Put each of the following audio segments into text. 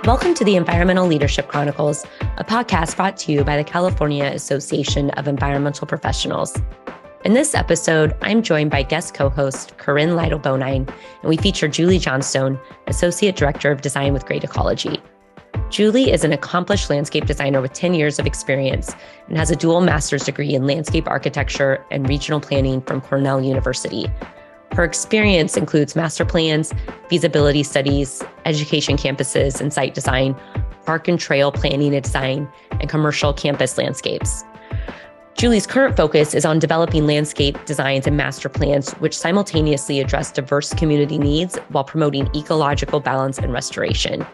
Welcome to the Environmental Leadership Chronicles, a podcast brought to you by the California Association of Environmental Professionals. In this episode, I'm joined by guest co-host Corinne Lytle-Bonine, and we feature Julie Johnstone, Associate Director of Design with Great Ecology. Julie is an accomplished landscape designer with 10 years of experience and has a dual master's degree in landscape architecture and regional planning from Cornell University. Her experience includes master plans, feasibility studies, education campuses and site design, park and trail planning and design, and commercial campus landscapes. Julie's current focus is on developing landscape designs and master plans, which simultaneously address diverse community needs while promoting ecological balance and restoration.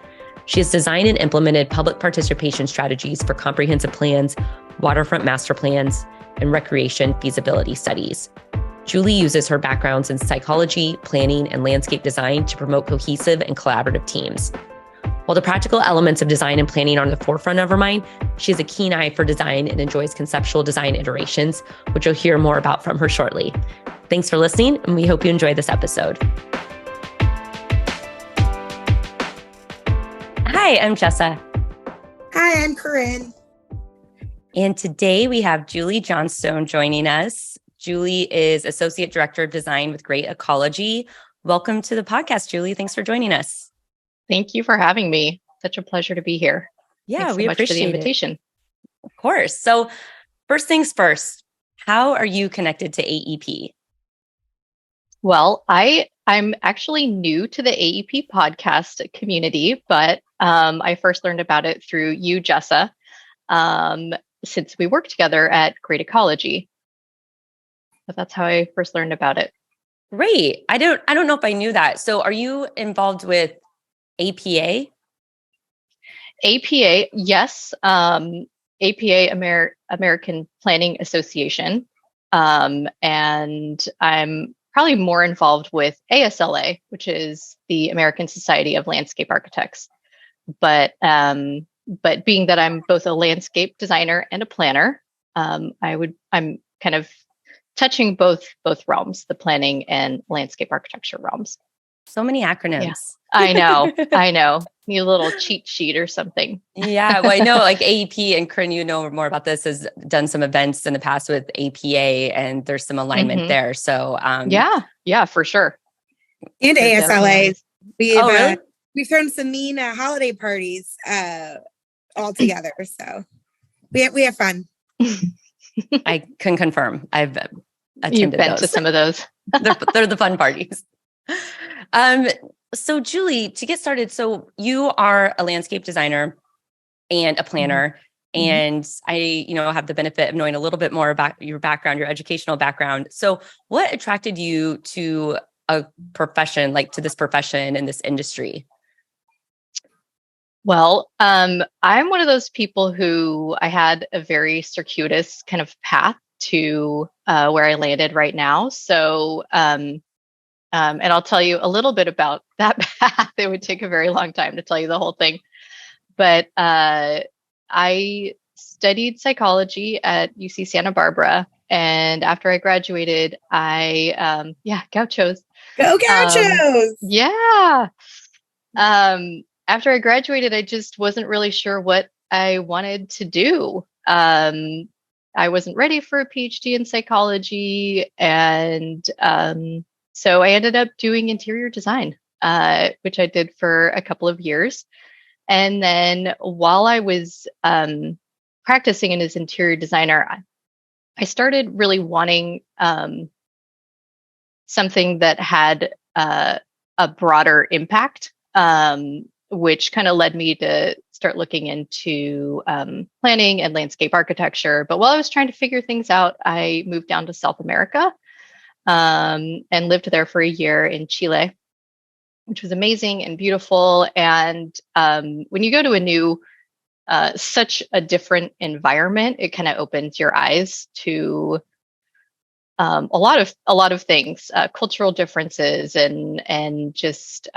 She has designed and implemented public participation strategies for comprehensive plans, waterfront master plans, and recreation feasibility studies. Julie uses her backgrounds in psychology, planning, and landscape design to promote cohesive and collaborative teams. While the practical elements of design and planning are in the forefront of her mind, she has a keen eye for design and enjoys conceptual design iterations, which you'll hear more about from her shortly. Thanks for listening, and we hope you enjoy this episode. Hi, I'm Jessa. Hi, I'm Corinne. And today we have Julie Johnstone joining us. Julie is Associate Director of Design with Great Ecology. Welcome to the podcast, Julie. Thanks for joining us. Thank you for having me. Such a pleasure to be here. Yeah, Thanks we so much appreciate for the invitation. It. Of course. So first things first, how are you connected to AEP? Well, I'm actually new to the AEP podcast community, but I first learned about it through you, Jessa, since we work together at Great Ecology. But that's how I first learned about it. Great. I don't know if I knew that. So are you involved with APA? APA, yes. APA, American Planning Association. And I'm probably more involved with ASLA, which is the American Society of Landscape Architects. But being that I'm both a landscape designer and a planner, I'm kind of touching both realms, the planning and landscape architecture realms. So many acronyms. Yeah, I know. Need a little cheat sheet or something. Yeah, well, I know like AEP, and Corinne, you know more about this, has done some events in the past with APA, and there's some alignment there. So yeah, for sure. And ASLA. We've thrown some mean holiday parties all together. So we have fun. I can confirm. I've attended You've been those. to some of those. they're the fun parties. So Julie, to get started, so you are a landscape designer and a planner, and I, have the benefit of knowing a little bit more about your background, your educational background. So what attracted you to a profession, like to this profession in this industry? Well, I'm one of those people who I had a very circuitous kind of path to where I landed right now. So, and I'll tell you a little bit about that path. It would take a very long time to tell you the whole thing. But I studied psychology at UC Santa Barbara. And after I graduated, Gauchos. Go Gauchos! Yeah. After I graduated, I just wasn't really sure what I wanted to do. I wasn't ready for a PhD in psychology. And so I ended up doing interior design, which I did for a couple of years. And then while I was practicing as interior designer, I started really wanting something that had a broader impact. Which kind of led me to start looking into planning and landscape architecture. But while I was trying to figure things out, I moved down to South America and lived there for a year in Chile, which was amazing and beautiful. And when you go to a new, such a different environment, it kind of opens your eyes to a lot of things, cultural differences, and just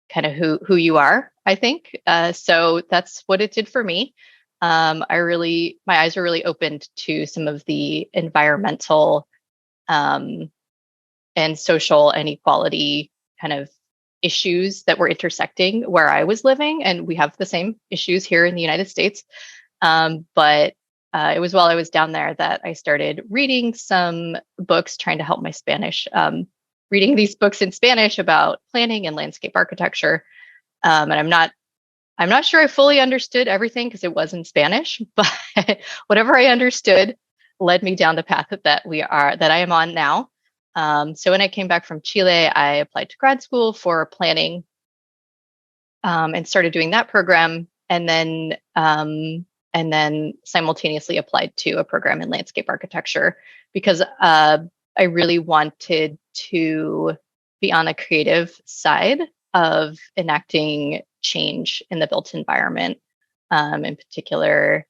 kind of who you are, I think. So that's what it did for me. My eyes were really opened to some of the environmental and social inequality kind of issues that were intersecting where I was living, and we have the same issues here in the United States. But it was while I was down there that I started reading some books trying to help my Spanish, reading these books in Spanish about planning and landscape architecture. And I'm not sure I fully understood everything because it was in Spanish, but whatever I understood led me down the path that I am on now. So when I came back from Chile, I applied to grad school for planning, and started doing that program, and then simultaneously applied to a program in landscape architecture because I really wanted to be on the creative side of enacting change in the built environment, in particular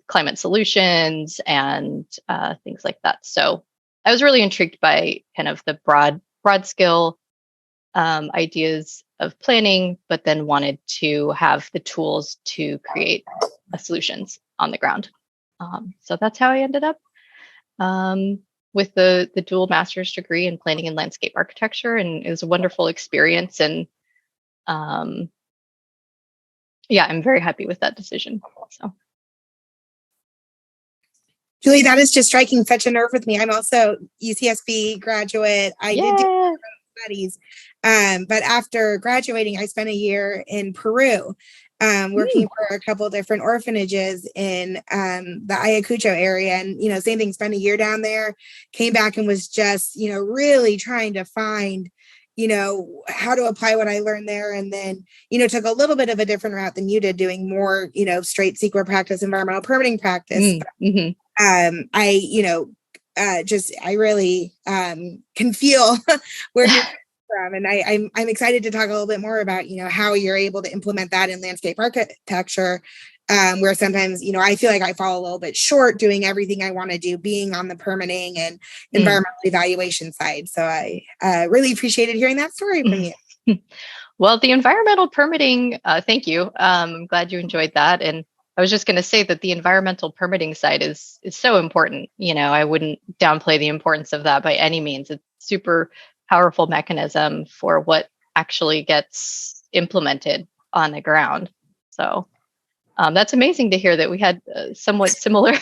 climate solutions and things like that. So I was really intrigued by kind of the broad scale ideas of planning, but then wanted to have the tools to create solutions on the ground. So that's how I ended up with the dual master's degree in planning and landscape architecture, and it was a wonderful experience. And yeah, I'm very happy with that decision. So. Julie, that is just striking such a nerve with me. I'm also UCSB graduate. I did do studies, but after graduating, I spent a year in Peru, working for a couple of different orphanages in the Ayacucho area, and same thing. Spent a year down there, came back and was just really trying to find how to apply what I learned there, and then took a little bit of a different route than you did, doing more straight CEQA practice, environmental permitting practice. Mm-hmm. I really can feel where you're from, and I'm excited to talk a little bit more about how you're able to implement that in landscape architecture, where sometimes I feel like I fall a little bit short doing everything I want to do, being on the permitting and environmental evaluation side. So I really appreciated hearing that story from you. Well, the environmental permitting, thank you. I'm glad you enjoyed that. And I was just going to say that the environmental permitting side is so important. I wouldn't downplay the importance of that by any means. It's a super powerful mechanism for what actually gets implemented on the ground. So that's amazing to hear that we had somewhat similar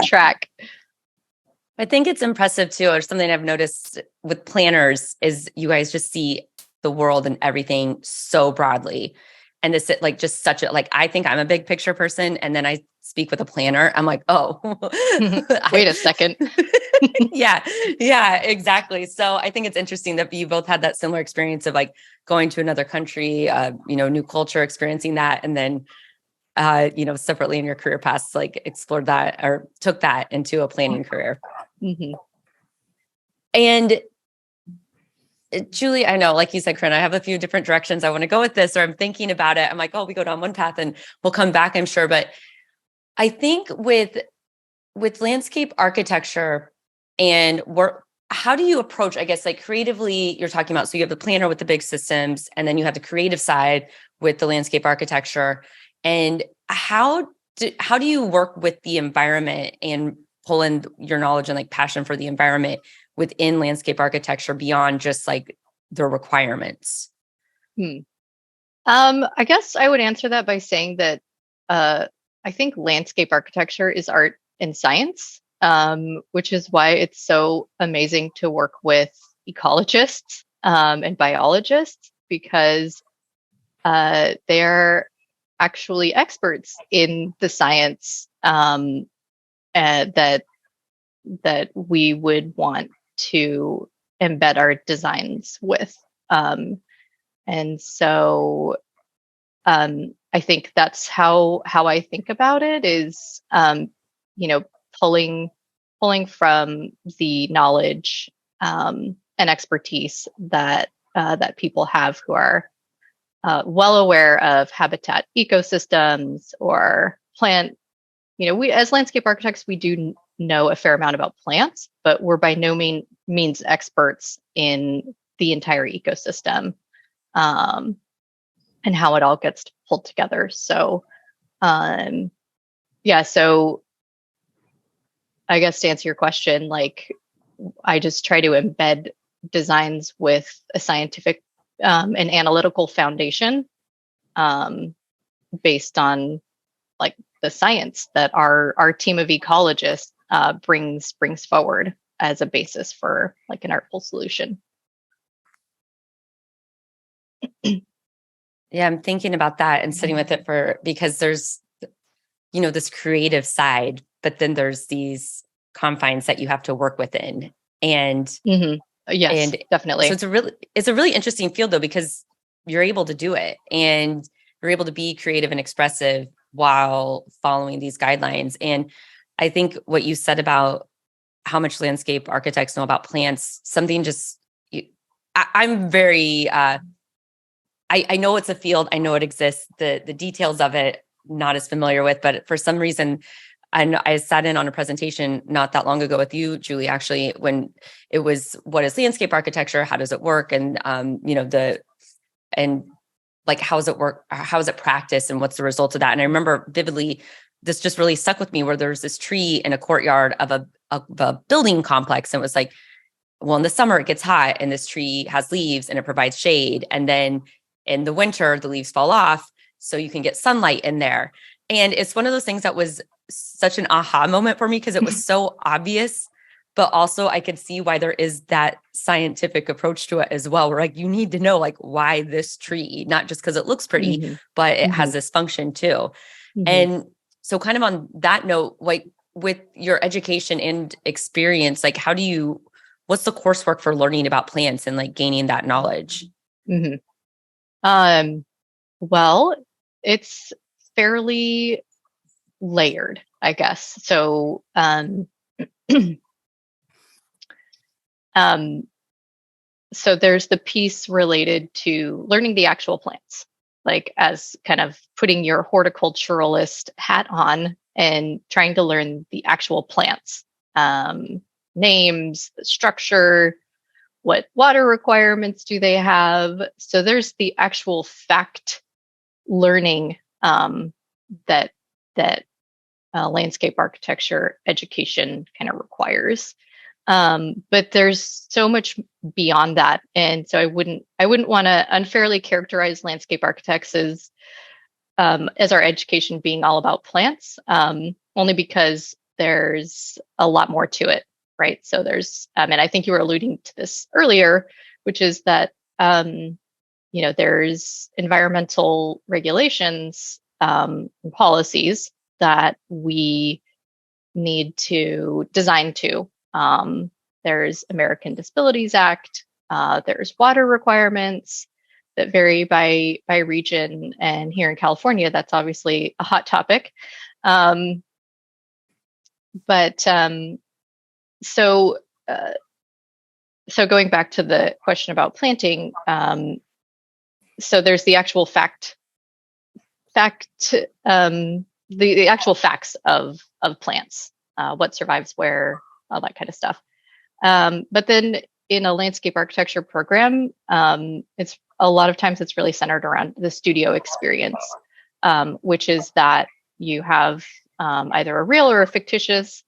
track. I think it's impressive too, or something I've noticed with planners is you guys just see the world and everything so broadly. And this just such a, I think I'm a big picture person. And then I speak with a planner. I'm like, oh, wait a second. Yeah, exactly. So I think it's interesting that you both had that similar experience of going to another country, new culture, experiencing that. And then, separately in your career paths, explored that or took that into a planning career. Mm-hmm. And Julie, I know, like you said, Corinne, I have a few different directions I want to go with this, or I'm thinking about it. I'm like, oh, we go down one path and we'll come back, I'm sure. But I think with landscape architecture and work, how do you approach, I guess, creatively, you're talking about, so you have the planner with the big systems, and then you have the creative side with the landscape architecture. And how do you work with the environment and pull in your knowledge and passion for the environment within landscape architecture beyond just the requirements? I guess I would answer that by saying that I think landscape architecture is art and science, which is why it's so amazing to work with ecologists and biologists, because they're actually experts in the science that we would want to embed our designs with. And so I think that's how I think about it is, pulling from the knowledge and expertise that people have who are well aware of habitat ecosystems or plant. We as landscape architects, we do know a fair amount about plants, but we're by no means experts in the entire ecosystem and how it all gets pulled together. So, so I guess to answer your question, I just try to embed designs with a scientific and analytical foundation, based on like the science that our team of ecologists brings forward as a basis for like an artful solution. Yeah, I'm thinking about that and sitting with it because there's, this creative side, but then there's these confines that you have to work within. And yes, and definitely. So it's a really interesting field though, because you're able to do it and you're able to be creative and expressive while following these guidelines. And I think what you said about how much landscape architects know about plants, something I'm very, I know it's a field. I know it exists. The details of it, not as familiar with, but for some reason, I sat in on a presentation not that long ago with you, Julie, actually, when it was, what is landscape architecture? How does it work? And, how does it work? How is it practiced? And what's the result of that? And I remember vividly, this just really stuck with me, where there's this tree in a courtyard of a building complex. And it was like, well, in the summer it gets hot and this tree has leaves and it provides shade. And then in the winter, the leaves fall off so you can get sunlight in there. And it's one of those things that was such an aha moment for me, because it was so obvious, but also I could see why there is that scientific approach to it as well. Where like, you need to know like why this tree, not just because it looks pretty, but it has this function too. And so kind of on that note, like with your education and experience, like what's the coursework for learning about plants and like gaining that knowledge? Well, it's fairly layered, I guess. So, so there's the piece related to learning the actual plants, like as kind of putting your horticulturalist hat on and trying to learn the actual plants, names, the structure, what water requirements do they have. So there's the actual fact learning that landscape architecture education kind of requires. But there's so much beyond that, and so I wouldn't want to unfairly characterize landscape architects as our education being all about plants, only because there's a lot more to it, right? So there's, and I think you were alluding to this earlier, which is that there's environmental regulations and policies that we need to design to. There's American Disabilities Act. There's water requirements that vary by region, and here in California, that's obviously a hot topic. So going back to the question about planting, so there's the actual the actual facts of plants, what survives where, all that kind of stuff. But then in a landscape architecture program, it's a lot of times it's really centered around the studio experience, which is that you have either a real or a fictitious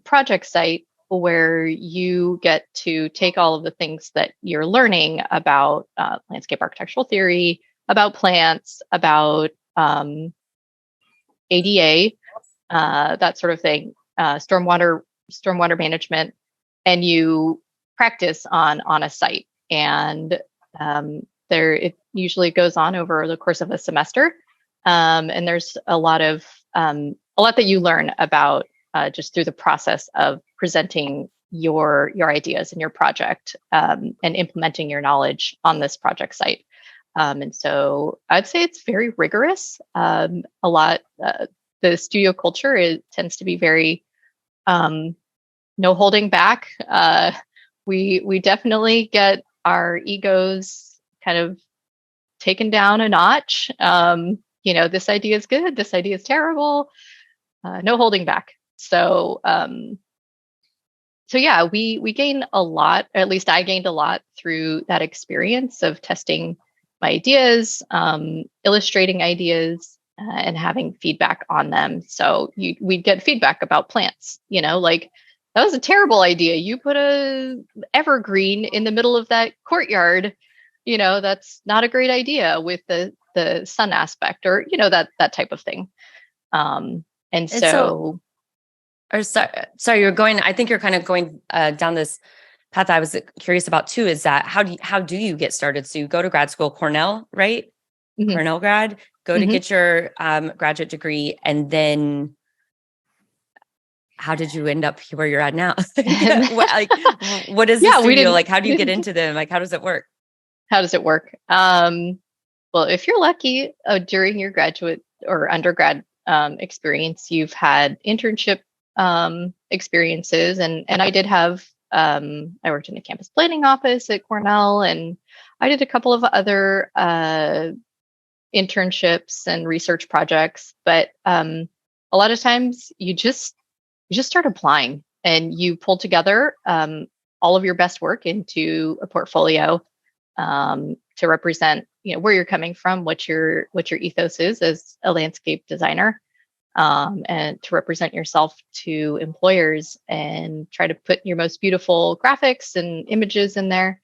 project site where you get to take all of the things that you're learning about landscape architectural theory, about plants, about ADA, that sort of thing, stormwater management, and you practice on a site. And it usually goes on over the course of a semester, and there's a lot that you learn about just through the process of presenting your ideas and your project, and implementing your knowledge on this project site. And so I'd say it's very rigorous. The studio culture tends to be very no holding back. We definitely get our egos kind of taken down a notch. This idea is good, this idea is terrible. No holding back. So yeah, we gain a lot, or at least I gained a lot through that experience of testing my ideas, illustrating ideas, and having feedback on them. So we'd get feedback about plants, like that was a terrible idea. You put a evergreen in the middle of that courtyard. That's not a great idea with the sun aspect, or that type of thing. And so, sorry, you're going. I think you're kind of going down this path I was curious about too. Is that how do you get started? So you go to grad school, Cornell, right? Mm-hmm. Cornell grad, go to get your graduate degree, and then how did you end up where you're at now? What is the studio like? How do you get into them? Like, how does it work? How does it work? Well, if you're lucky, during your graduate or undergrad experience, you've had internship experiences, and I did have. I worked in the campus planning office at Cornell, and I did a couple of other internships and research projects. But a lot of times, you just start applying, and you pull together all of your best work into a portfolio to represent, where you're coming from, what your ethos is as a landscape designer, and to represent yourself to employers, and try to put your most beautiful graphics and images in there,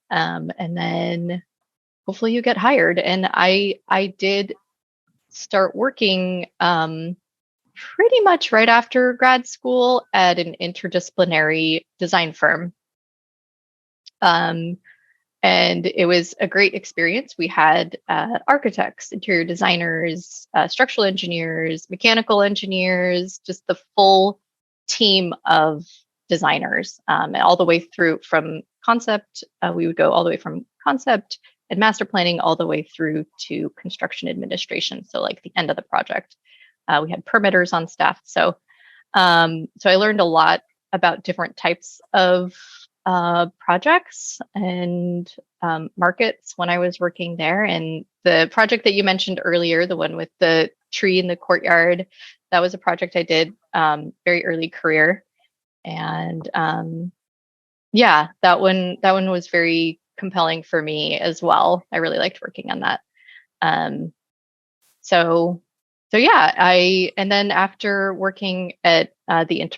and then hopefully you get hired. And I did start working pretty much right after grad school at an interdisciplinary design firm. And it was a great experience. We had architects, interior designers, structural engineers, mechanical engineers, just the full team of designers, all the way through from concept. We would go all the way from concept and master planning all the way through to construction administration. So like the end of the project. We had permitters on staff. So I learned a lot about different types of projects and markets when I was working there. And the project that you mentioned earlier, the one with the tree in the courtyard, that was a project I did very early career. And that one was very compelling for me as well. I really liked working on that. And then after working at the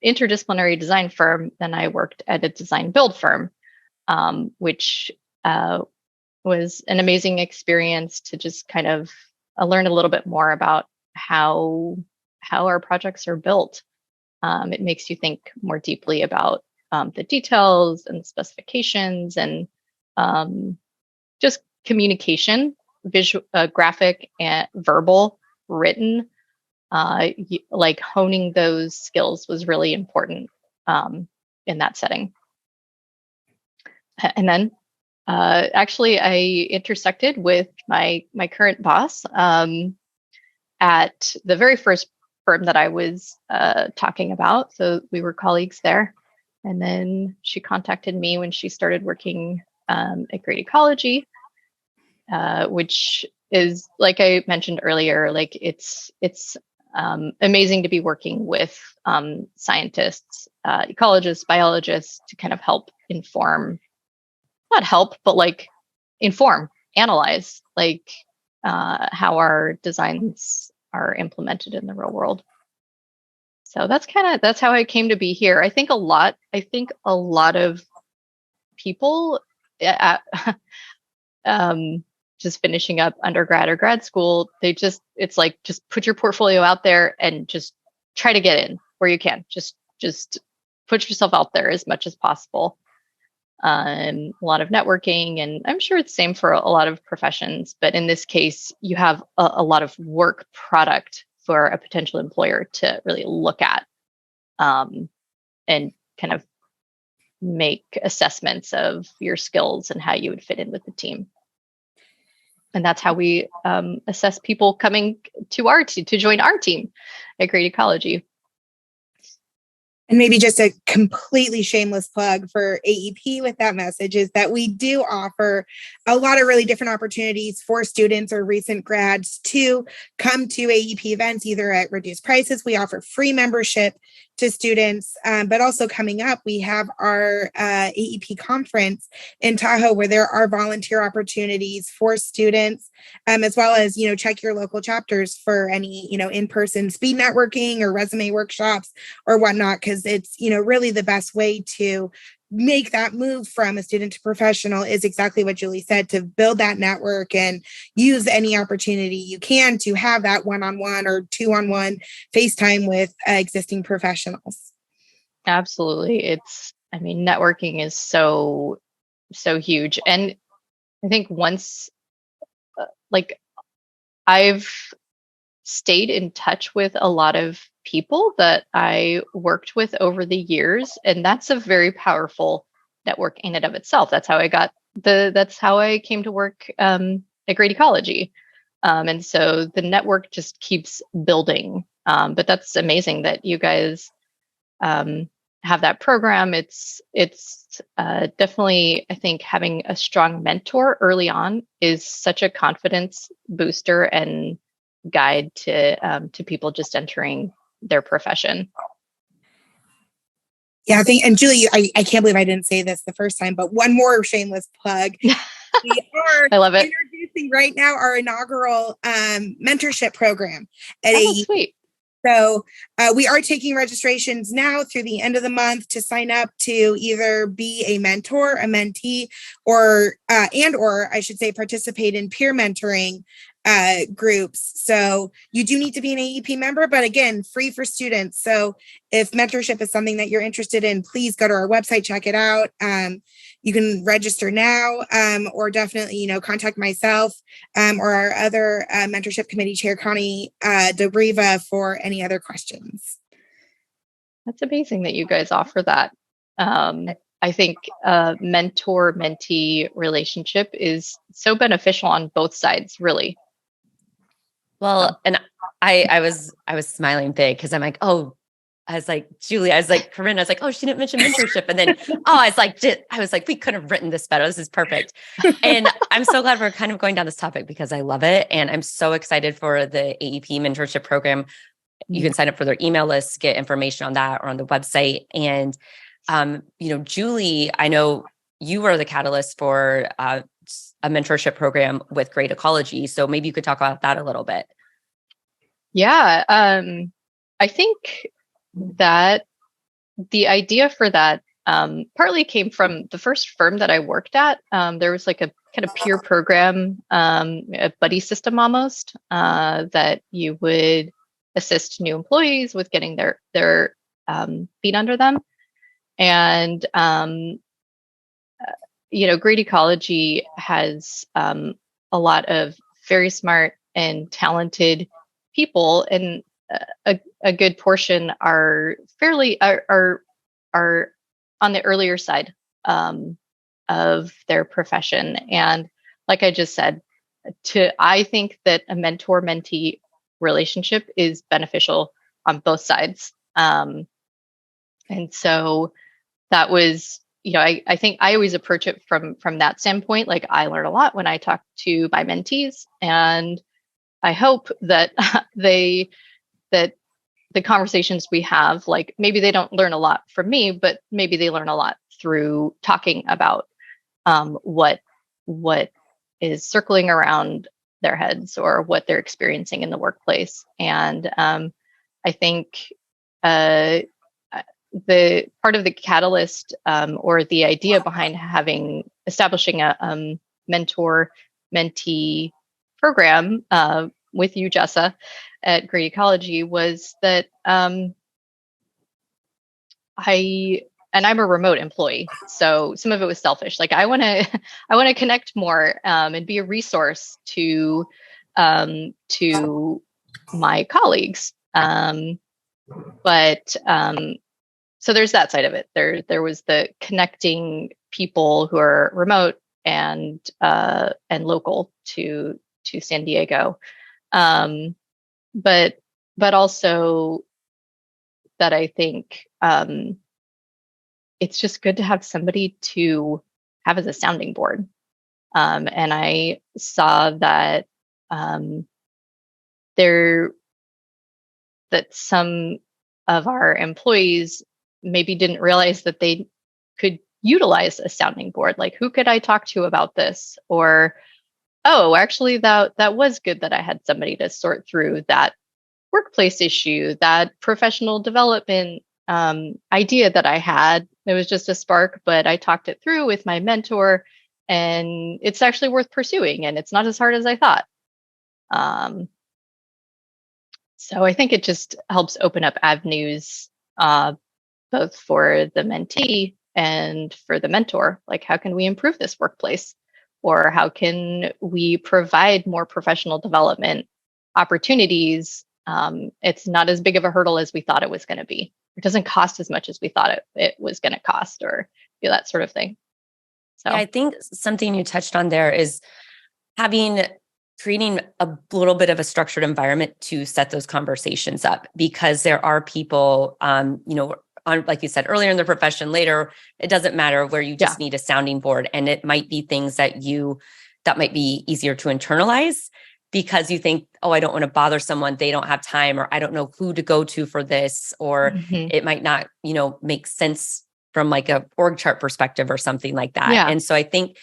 interdisciplinary design firm, then I worked at a design build firm, which was an amazing experience to just kind of learn a little bit more about how our projects are built. It makes you think more deeply about the details and specifications, and just communication, visual, graphic, and verbal, written. Like honing those skills was really important in that setting. And then actually I intersected with my current boss at the very first firm that I was talking about. So we were colleagues there. And then she contacted me when she started working at Great Ecology, which is, like I mentioned earlier, like it's amazing to be working with scientists, ecologists, biologists, to kind of help inform, not help, but like inform, analyze, like how our designs are implemented in the real world. So that's how I came to be here. I think a lot of people just finishing up undergrad or grad school, it's like, just put your portfolio out there and just try to get in where you can. Just put yourself out there as much as possible. A lot of networking, and I'm sure it's same for a lot of professions, but in this case, you have a lot of work product for a potential employer to really look at, and kind of make assessments of your skills and how you would fit in with the team. And that's how we assess people coming to to join our team at Great Ecology. And maybe just a completely shameless plug for AEP with that message is that we do offer a lot of really different opportunities for students or recent grads to come to AEP events, either at reduced prices. We offer free membership to students. But also coming up, we have our AEP conference in Tahoe, where there are volunteer opportunities for students, as well as, check your local chapters for any, in-person speed networking or resume workshops or whatnot, because it's, really the best way to make that move from a student to professional is exactly what Julie said, to build that network and use any opportunity you can to have that one-on-one or two-on-one FaceTime with existing professionals. Absolutely. Networking is so huge. And I think once, I've stayed in touch with a lot of people that I worked with over the years, and that's a very powerful network in and of itself. That's how I came to work at Great Ecology. And so the network just keeps building. But that's amazing that you guys have that program. It's definitely, I think, having a strong mentor early on is such a confidence booster and guide to people just entering their profession. Yeah, I think, and Julie, I can't believe I didn't say this the first time, but one more shameless plug. We are I love it. Introducing right now our inaugural mentorship program at AEP. Sweet. So we are taking registrations now through the end of the month to sign up to either be a mentor, a mentee, or I should say participate in peer mentoring groups. So you do need to be an AEP member, but again, free for students. So if mentorship is something that you're interested in, please go to our website, check it out. You can register now, or definitely, contact myself or our other mentorship committee chair, Connie DeBriva, for any other questions. That's amazing that you guys offer that. I think mentor-mentee relationship is so beneficial on both sides, really. Well, and I was smiling big because I'm like, oh, I was like, Julie, I was like, Corinne, I was like, oh, she didn't mention mentorship. And then, I was like, we could have written this better. This is perfect. And I'm so glad we're kind of going down this topic because I love it. And I'm so excited for the AEP mentorship program. You can sign up for their email list, get information on that or on the website. And, Julie, I know you were the catalyst for a mentorship program with Great Ecology. So maybe you could talk about that a little bit. Yeah. I think that the idea for that partly came from the first firm that I worked at. There was like a kind of peer program, a buddy system almost, that you would assist new employees with getting their feet under them. And, Great Ecology has a lot of very smart and talented people, and a good portion are on the earlier side of their profession. And like I just said, I think that a mentor-mentee relationship is beneficial on both sides. And so that was, I think I always approach it from that standpoint. Like, I learn a lot when I talk to my mentees, and I hope that that the conversations we have, like, maybe they don't learn a lot from me, but maybe they learn a lot through talking about what is circling around their heads or what they're experiencing in the workplace. And I think the part of the catalyst or the idea behind establishing a mentor-mentee program with you, Jessa, at Great Ecology was that I'm a remote employee, so some of it was selfish. Like, I want to connect more and be a resource to my colleagues. But so there's that side of it. There was the connecting people who are remote and local to San Diego, but also that I think it's just good to have somebody to have as a sounding board. And I saw that that some of our employees maybe didn't realize that they could utilize a sounding board. Like, who could I talk to about this? Or, oh, actually, that was good that I had somebody to sort through that workplace issue, that professional development idea that I had. It was just a spark, but I talked it through with my mentor, and it's actually worth pursuing, and it's not as hard as I thought. So I think it just helps open up avenues, both for the mentee and for the mentor. Like, how can we improve this workplace? Or how can we provide more professional development opportunities? It's not as big of a hurdle as we thought it was going to be. It doesn't cost as much as we thought it was going to cost, or that sort of thing. So yeah, I think something you touched on there is creating a little bit of a structured environment to set those conversations up, because there are people, like you said, earlier in the profession, later, it doesn't matter, where you just need a sounding board. And it might be things that might be easier to internalize, because you think, oh, I don't want to bother someone, they don't have time, or I don't know who to go to for this, or it might not, make sense from like a org chart perspective or something like that. Yeah. And so I think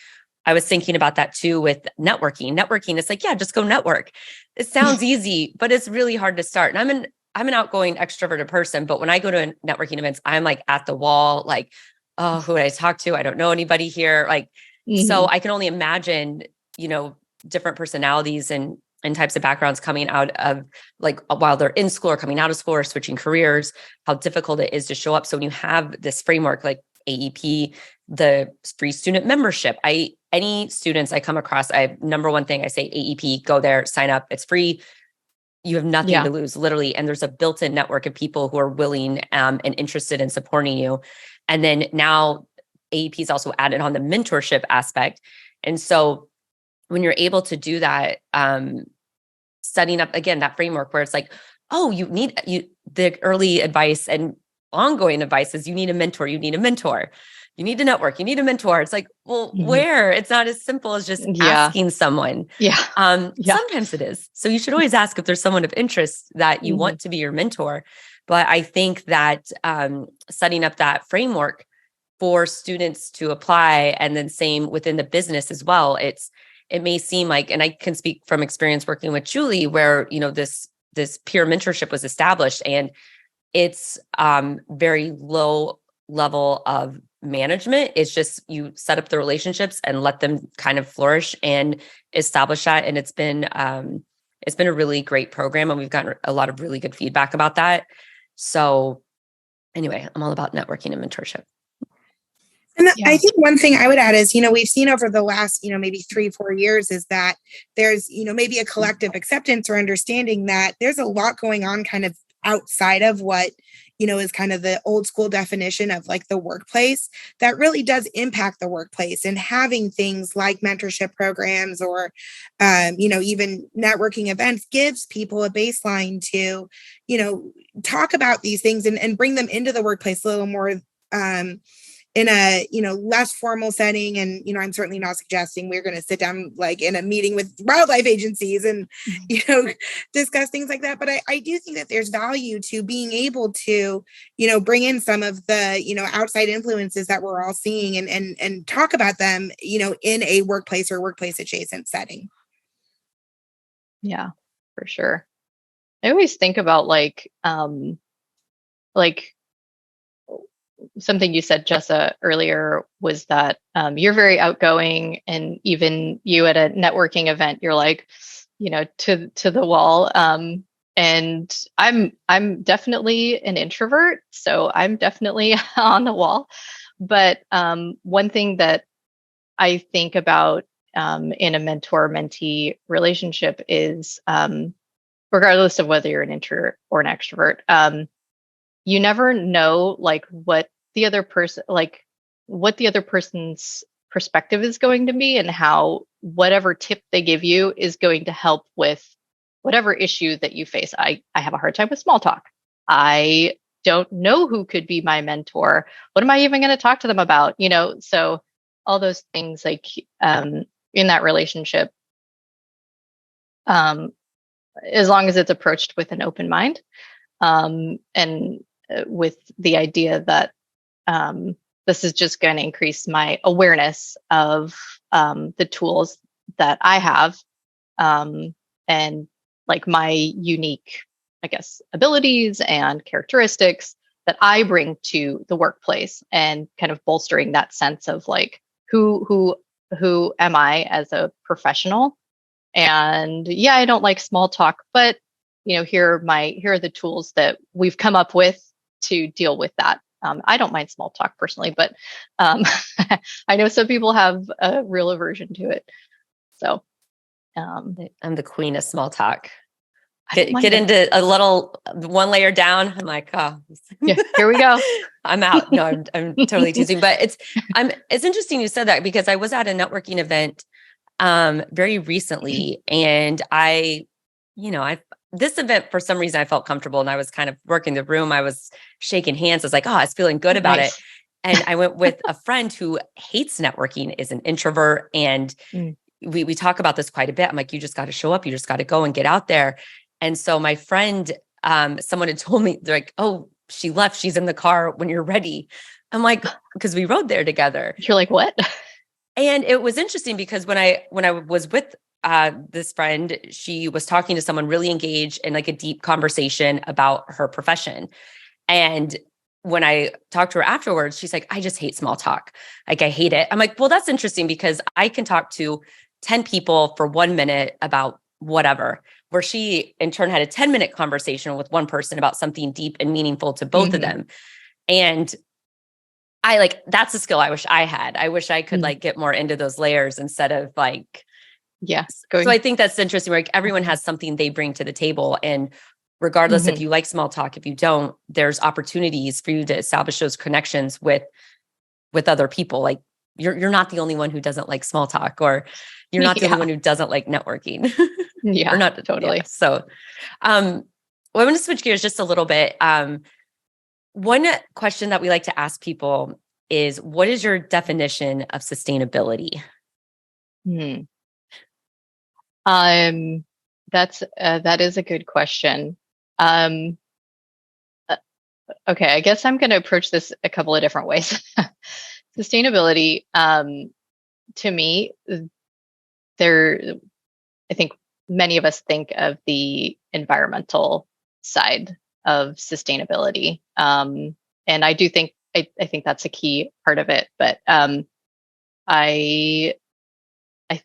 I was thinking about that too with networking. Networking is like, yeah, just go network. It sounds easy, but it's really hard to start. And I'm an outgoing extroverted person, but when I go to networking events, I'm like at the wall, like, oh, who would I talk to? I don't know anybody here. Like, so I can only imagine, different personalities and types of backgrounds coming out of, like, while they're in school or coming out of school or switching careers, how difficult it is to show up. So when you have this framework like AEP, the free student membership, any students I come across, number one thing I say, AEP, go there, sign up. It's free. You have nothing to lose, literally. And there's a built-in network of people who are willing and interested in supporting you. And then now AEP is also added on the mentorship aspect. And so when you're able to do that, setting up, again, that framework where it's like, oh, the early advice and ongoing advice is you need a mentor, you need to network, you need a mentor. It's like, well, where? It's not as simple as just asking someone. Sometimes it is. So you should always ask if there's someone of interest that you want to be your mentor. But I think that setting up that framework for students to apply, and then same within the business as well, it may seem like, and I can speak from experience working with Julie, where, this peer mentorship was established, and it's very low level of management. It's just, you set up the relationships and let them kind of flourish and establish that. And it's been a really great program, and we've gotten a lot of really good feedback about that. So anyway, I'm all about networking and mentorship. And I think one thing I would add is, we've seen over the last, maybe 3-4 years is that there's, maybe a collective acceptance or understanding that there's a lot going on kind of outside of what, is kind of the old school definition of like the workplace that really does impact the workplace, and having things like mentorship programs or, even networking events gives people a baseline to, talk about these things and bring them into the workplace a little more, in a, less formal setting. And, I'm certainly not suggesting we're going to sit down like in a meeting with wildlife agencies and, discuss things like that. But I do think that there's value to being able to, bring in some of the, outside influences that we're all seeing and talk about them, in a workplace or workplace adjacent setting. Yeah, for sure. I always think about like something you said, Jessa, earlier was that you're very outgoing, and even you at a networking event, you're like, to the wall. And I'm definitely an introvert, so I'm definitely on the wall. But one thing that I think about in a mentor-mentee relationship is, regardless of whether you're an introvert or an extrovert, you never know like what the other person's perspective is going to be, and how whatever tip they give you is going to help with whatever issue that you face. I have a hard time with small talk. I don't know who could be my mentor. What am I even going to talk to them about? So all those things, like in that relationship, as long as it's approached with an open mind, and with the idea that this is just going to increase my awareness of the tools that I have, and like my unique, I guess, abilities and characteristics that I bring to the workplace, and kind of bolstering that sense of like who am I as a professional. And yeah, I don't like small talk, but here are the tools that we've come up with to deal with that. I don't mind small talk personally, but I know some people have a real aversion to it. So I'm the queen of small talk. I don't Get mind into a little one layer down. I'm like, oh, yeah, here we go. I'm out. No, I'm totally teasing, but it's interesting you said that, because I was at a networking event very recently, and this event, for some reason, I felt comfortable, and I was kind of working the room. I was shaking hands. I was like, oh, I was feeling good about it. And I went with a friend who hates networking, is an introvert. And we talk about this quite a bit. I'm like, you just got to show up. You just got to go and get out there. And so my friend, someone had told me, they're like, oh, she left. She's in the car when you're ready. I'm like, because we rode there together. You're like, what? And it was interesting because when I was with this friend, she was talking to someone really engaged in like a deep conversation about her profession. And when I talked to her afterwards, she's like, I just hate small talk. Like, I hate it. I'm like, well, that's interesting, because I can talk to 10 people for 1 minute about whatever, where she in turn had a 10-minute conversation with one person about something deep and meaningful to both of them. And that's a skill I wish I had. I wish I could like get more into those layers instead of like, yes. So I think that's interesting. Like, everyone has something they bring to the table, and regardless if you like small talk, if you don't, there's opportunities for you to establish those connections with other people. Like, you're not the only one who doesn't like small talk, or you're not the only one who doesn't like networking. Yeah, or not totally. Yeah. So, well, I'm going to switch gears just a little bit. One question that we like to ask people is, what is your definition of sustainability? That is a good question. Okay, I guess I'm going to approach this a couple of different ways. Sustainability, to me, I think many of us think of the environmental side of sustainability. And I do think, I think that's a key part of it. But I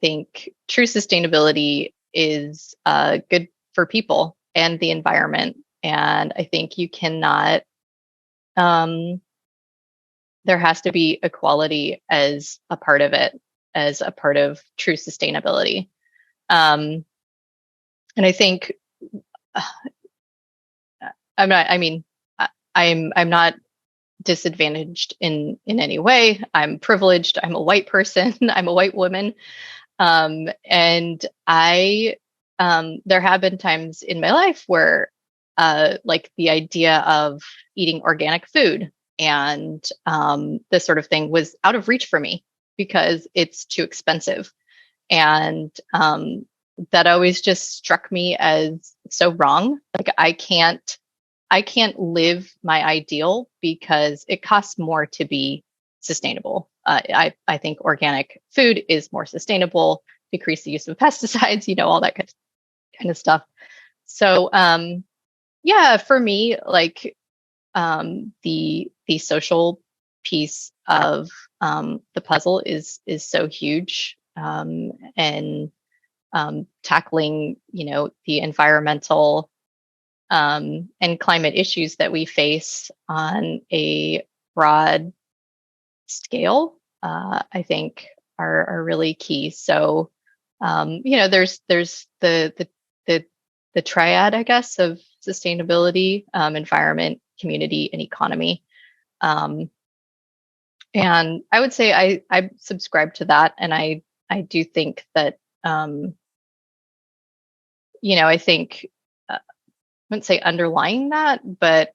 think true sustainability is good for people and the environment. And I think you cannot, there has to be equality as a part of it, as a part of true sustainability. And I think I'm not disadvantaged in any way. I'm privileged. I'm a white person. I'm a white woman. And there have been times in my life where, like the idea of eating organic food and this sort of thing was out of reach for me because it's too expensive. And that always just struck me as so wrong. Like, I can't live my ideal because it costs more to be sustainable. I think organic food is more sustainable, decrease the use of pesticides, all that kind of stuff. So, yeah, for me, like, the social piece of the puzzle is so huge, and tackling, the environmental and climate issues that we face on a broad scale, I think are really key. So, there's the triad, I guess, of sustainability, environment, community, and economy. And I would say I subscribe to that, and I do think that, I think, I wouldn't say underlying that, but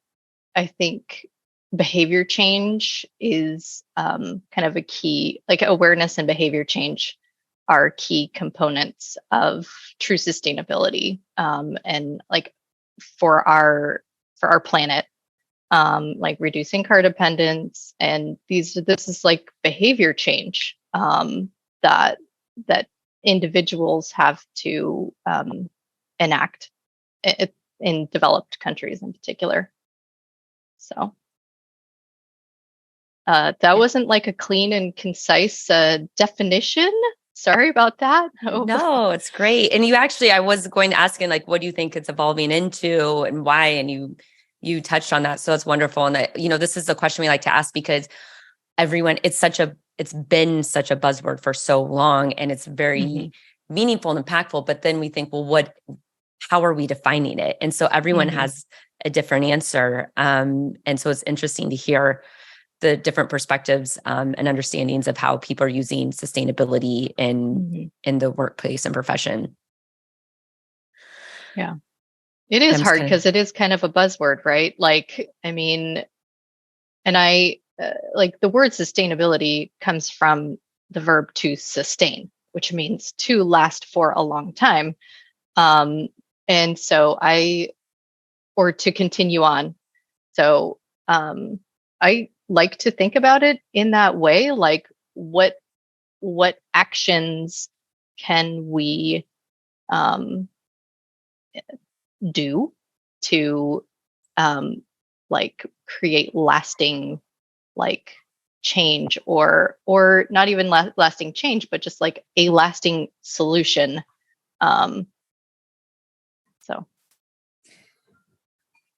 I think behavior change is kind of a key, like awareness and behavior change are key components of true sustainability, and like for our planet, like reducing car dependence, and this is like behavior change that individuals have to enact in developed countries in particular. So that wasn't like a clean and concise definition. Sorry about that. No, it's great. And you actually, I was going to ask, like, what do you think it's evolving into and why? And you touched on that. So it's wonderful. And that, this is the question we like to ask because everyone, it's been such a buzzword for so long, and it's very meaningful and impactful. But then we think, well, how are we defining it? And so everyone has a different answer. And so it's interesting to hear the different perspectives and understandings of how people are using sustainability in the workplace and profession. Yeah, it is hard because it is kind of a buzzword, right? Like, I mean, and like the word sustainability comes from the verb to sustain, which means to last for a long time. And so or to continue on. So I like to think about it in that way, like what actions can we do to like create lasting like change, or not even lasting change, but just like a lasting solution.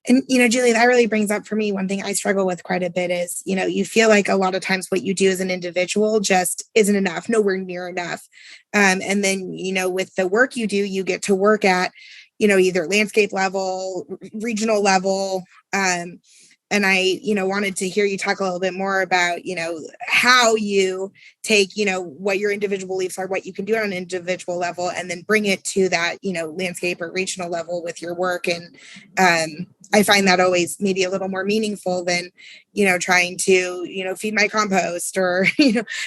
And, Julie, that really brings up for me one thing I struggle with quite a bit is, you feel like a lot of times what you do as an individual just isn't enough, nowhere near enough. And then, with the work you do, you get to work at, either landscape level, regional level. And I, wanted to hear you talk a little bit more about, how you take, what your individual beliefs are, what you can do on an individual level, and then bring it to that, landscape or regional level with your work. And I find that always maybe a little more meaningful than, trying to, feed my compost or,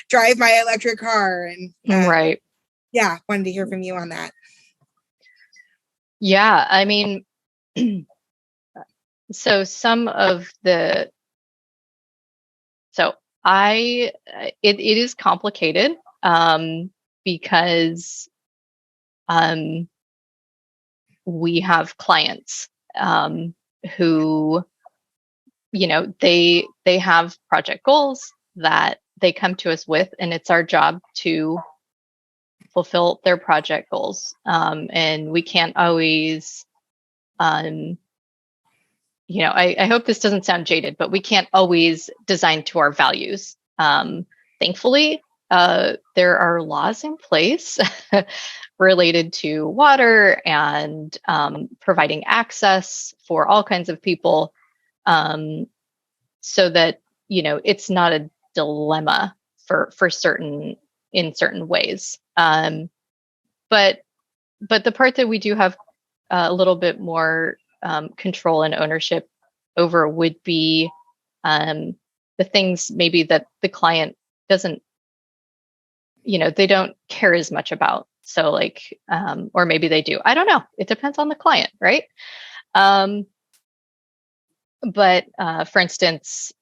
drive my electric car. And right. Yeah, wanted to hear from you on that. Yeah, I mean, so it is complicated because we have clients who, they have project goals that they come to us with, and it's our job to fulfill their project goals. And we can't always, I hope this doesn't sound jaded, but we can't always design to our values. Thankfully, there are laws in place related to water and providing access for all kinds of people, so that, it's not a dilemma for certain ways. But the part that we do have a little bit more control and ownership over would be the things maybe that the client doesn't, they don't care as much about. So like, or maybe they do. I don't know. It depends on the client, right? But for instance,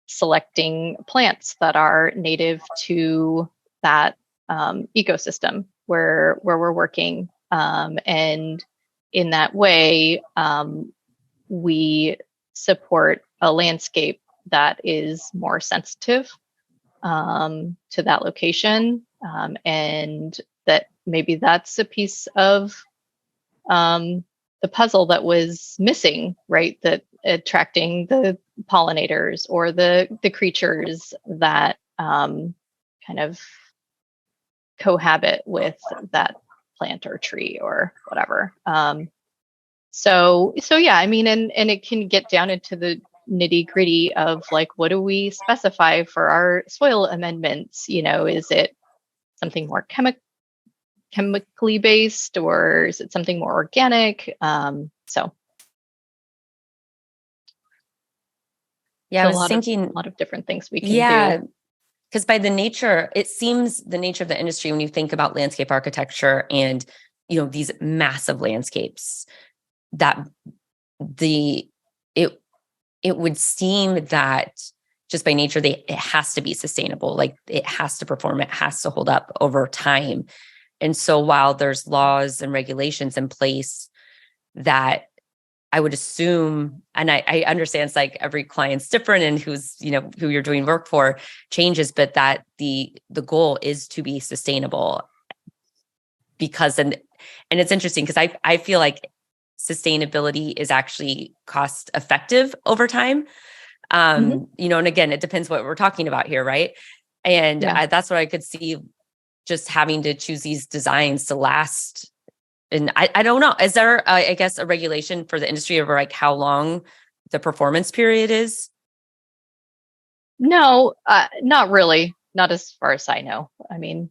selecting plants that are native to that ecosystem where we're working, and in that way, we support a landscape that is more sensitive to that location, and that maybe that's a piece of the puzzle that was missing, right? That attracting the pollinators or the creatures that kind of cohabit with that plant or tree or whatever. So yeah, I mean, and it can get down into the nitty gritty of like, what do we specify for our soil amendments? Is it something more chemically based, or is it something more organic? Yeah, I was thinking a lot of different things we can do. Because by it seems the nature of the industry, when you think about landscape architecture and, these massive landscapes, that it would seem that just by nature, it has to be sustainable. Like it has to perform, it has to hold up over time. And so while there's laws and regulations in place that I would assume, and I understand it's like every client's different and who's, who you're doing work for changes, but that the goal is to be sustainable because, and it's interesting because I feel like sustainability is actually cost effective over time. And again, it depends what we're talking about here. Right. And that's what I could see, just having to choose these designs to last. And I don't know, is there, I guess, a regulation for the industry over like how long the performance period is? No, not really. Not as far as I know. I mean,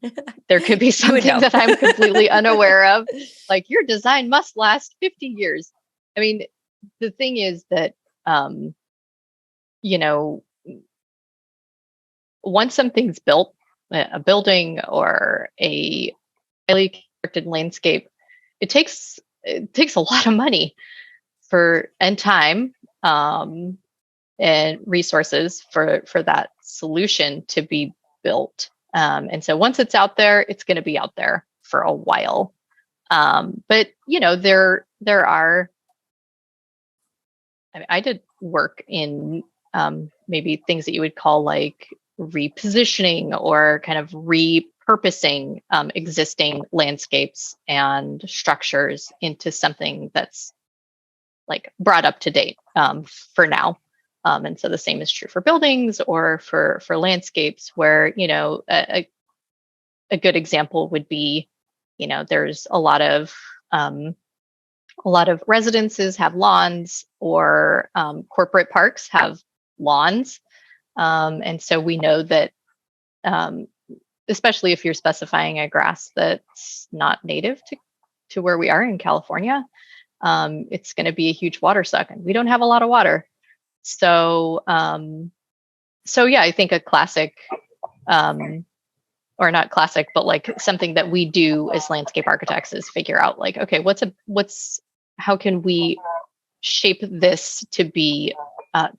there could be something that I'm completely unaware of. Like your design must last 50 years. I mean, the thing is that, once something's built, a building or a highly constructed landscape, it takes a lot of money and time and resources for that solution to be built. And so once it's out there, it's going to be out there for a while. But there are. I did work in maybe things that you would call like repositioning or kind of repurposing existing landscapes and structures into something that's like brought up to date for now. And so the same is true for buildings or for landscapes where, a good example would be, there's a lot of residences have lawns or corporate parks have lawns. And so we know that, especially if you're specifying a grass that's not native to where we are in California, it's going to be a huge water suck, and we don't have a lot of water. So yeah, I think a classic, or not classic, but like something that we do as landscape architects is figure out like, okay, how can we shape this to be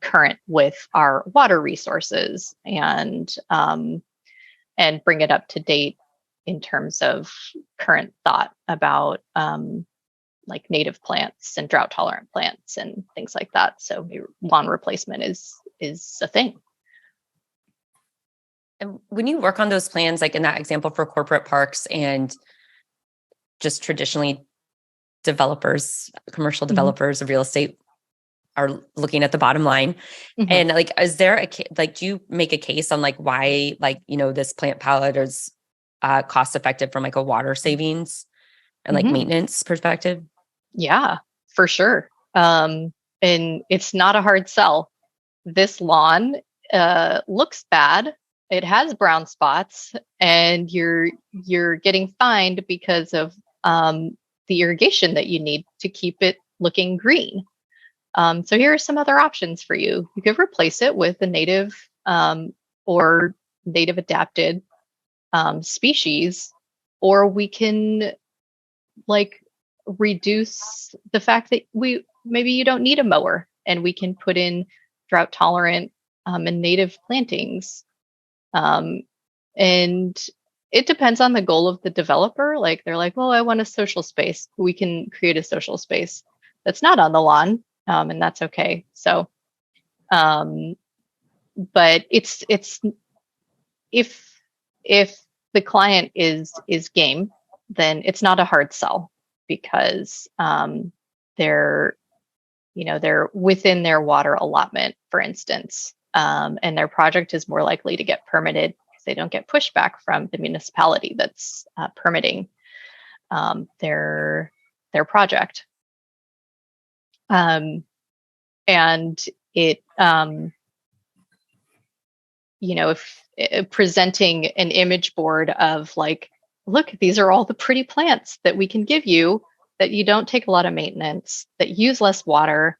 current with our water resources and bring it up to date in terms of current thought about like native plants and drought tolerant plants and things like that. So lawn replacement is a thing. And when you work on those plans, like in that example for corporate parks and just traditionally commercial developers of real estate are looking at the bottom line. And like, is there do you make a case on like why, like, this plant palette is cost effective from like a water savings and like maintenance perspective? Yeah, for sure. And it's not a hard sell. This lawn looks bad. It has brown spots, and you're getting fined because of the irrigation that you need to keep it looking green. So here are some other options for you. You could replace it with a native or native adapted species, or we can like reduce the fact that maybe you don't need a mower, and we can put in drought tolerant and native plantings. And it depends on the goal of the developer. Like they're like, well, I want a social space. We can create a social space that's not on the lawn, and that's okay. So, but it's if the client is game, then it's not a hard sell because they're within their water allotment, for instance, and their project is more likely to get permitted because they don't get pushback from the municipality that's permitting their project. And it, if presenting an image board of like, look, these are all the pretty plants that we can give you that you don't take a lot of maintenance, that use less water,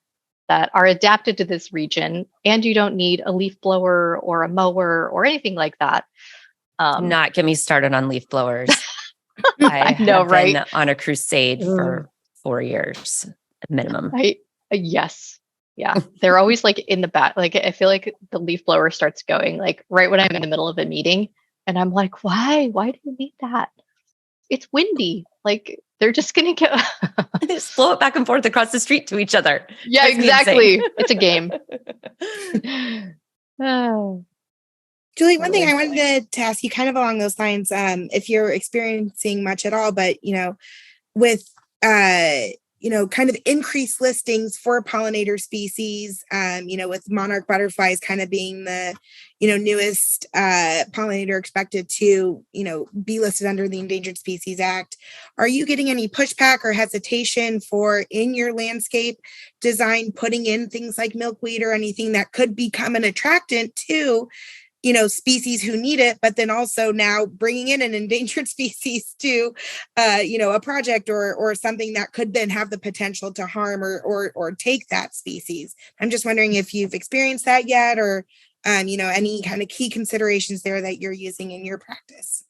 that are adapted to this region, and you don't need a leaf blower or a mower or anything like that. Not get me started on leaf blowers. I know, have right? been on a crusade for 4 years minimum. Yes. Yeah. They're always like in the back. Like I feel like the leaf blower starts going like right when I'm in the middle of a meeting. And I'm like, why? Why do you need that? It's windy. Like they're just going to go. Just blow it back and forth across the street to each other. Yeah, Drives me exactly. insane. It's a game. Oh, Julie, one thing totally. I wanted to ask you kind of along those lines, if you're experiencing much at all, but with kind of increased listings for pollinator species, with monarch butterflies kind of being the newest pollinator expected to be listed under the Endangered Species Act. Are you getting any pushback or hesitation for in your landscape design putting in things like milkweed or anything that could become an attractant to species who need it, but then also now bringing in an endangered species to, a project or something that could then have the potential to harm or take that species? I'm just wondering if you've experienced that yet, or, any kind of key considerations there that you're using in your practice.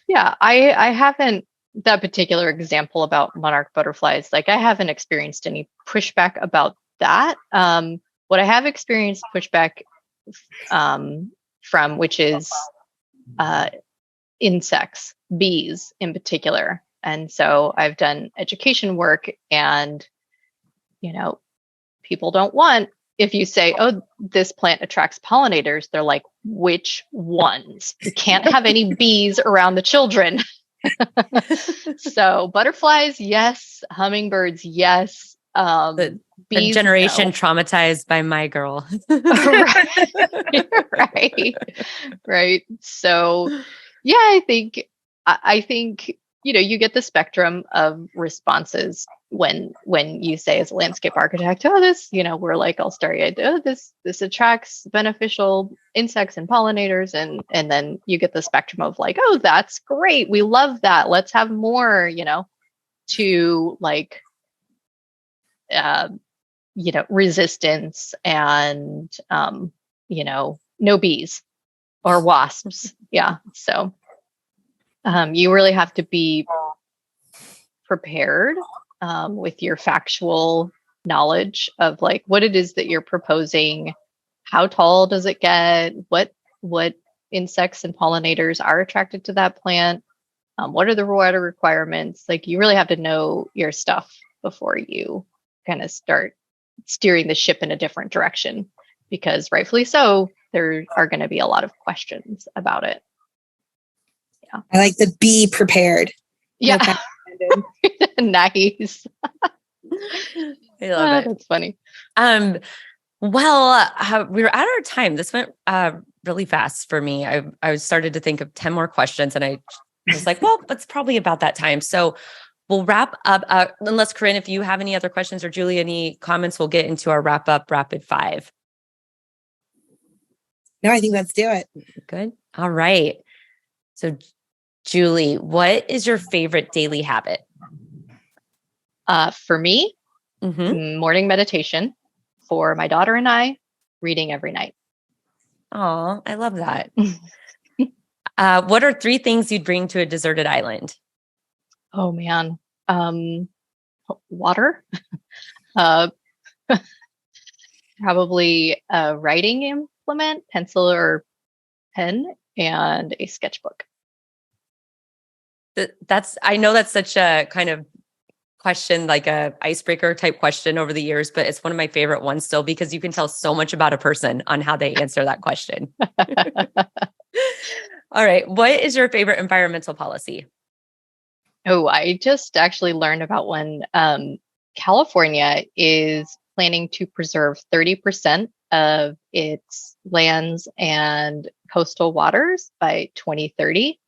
Yeah, I haven't that particular example about monarch butterflies. Like I haven't experienced any pushback about that. What I have experienced pushback from, which is insects, bees in particular. And so I've done education work and, people don't want, if you say, oh, this plant attracts pollinators, they're like, which ones? You can't have any bees around the children. So butterflies, yes. Hummingbirds, yes. The Bees, generation no. traumatized by my girl. Right. Right. So yeah, I think you get the spectrum of responses when you say as a landscape architect, oh, this, we're like all starry-eyed, oh, this attracts beneficial insects and pollinators, and then you get the spectrum of like, oh, that's great, we love that, let's have more, to like resistance and no bees or wasps. Yeah. So you really have to be prepared with your factual knowledge of like what it is that you're proposing, how tall does it get, what insects and pollinators are attracted to that plant, what are the water requirements. Like you really have to know your stuff before you kind of start steering the ship in a different direction, because rightfully so, there are going to be a lot of questions about it. Yeah. I like the be prepared. Yeah. Nice. I love it. That's funny. Well, we were at our time. This went really fast for me. I started to think of 10 more questions and I was like, well, it's probably about that time. So we'll wrap up. Unless Corinne, if you have any other questions or Julie, any comments, we'll get into our wrap up rapid five. No, I think let's do it. Good. All right. So Julie, what is your favorite daily habit? For me, morning meditation. For my daughter and I, reading every night. Oh, I love that. What are 3 things you'd bring to a deserted island? Oh, man. Water. Probably a writing implement, pencil or pen, and a sketchbook. I know that's such a kind of question, like a icebreaker type question over the years, but it's one of my favorite ones still because you can tell so much about a person on how they answer that question. All right. What is your favorite environmental policy? Oh, I just actually learned about when California is planning to preserve 30% of its lands and coastal waters by 2030,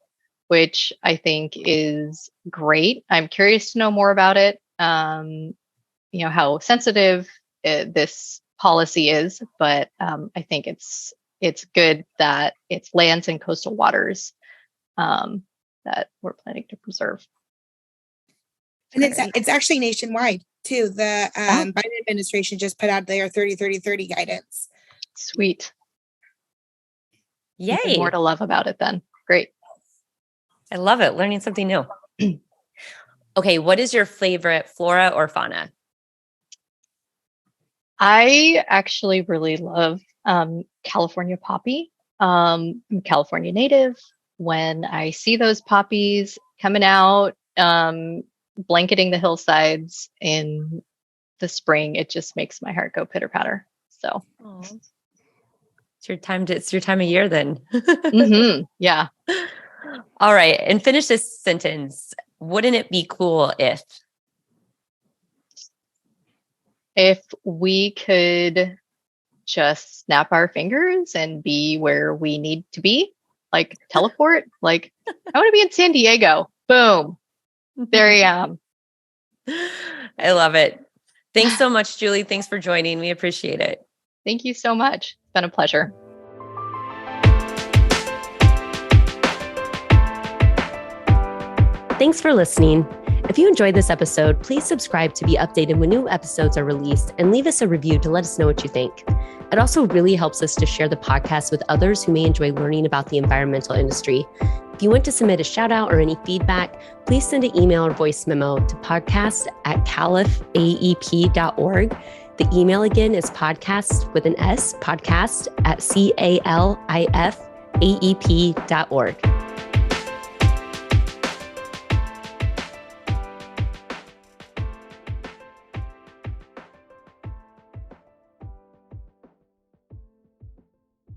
which I think is great. I'm curious to know more about it. How sensitive this policy is, but I think it's good that it's lands and coastal waters that we're planning to preserve. And it's actually nationwide too. The Biden administration just put out their 30-30-30 guidance. Sweet. Yay. Even more to love about it then. Great. I love it. Learning something new. Okay. What is your favorite flora or fauna? I actually really love California poppy. I'm a California native. When I see those poppies coming out, blanketing the hillsides in the spring, it just makes my heart go pitter patter. So it's your time of year then. Yeah. All right. And finish this sentence. Wouldn't it be cool if we could just snap our fingers and be where we need to be, like teleport? Like, I want to be in San Diego. Boom. There I am. I love it. Thanks so much, Julie. Thanks for joining. We appreciate it. Thank you so much. It's been a pleasure. Thanks for listening. If you enjoyed this episode, please subscribe to be updated when new episodes are released and leave us a review to let us know what you think. It also really helps us to share the podcast with others who may enjoy learning about the environmental industry. If you want to submit a shout out or any feedback, please send an email or voice memo to podcast@califaep.org. The email again is podcast@califaep.org.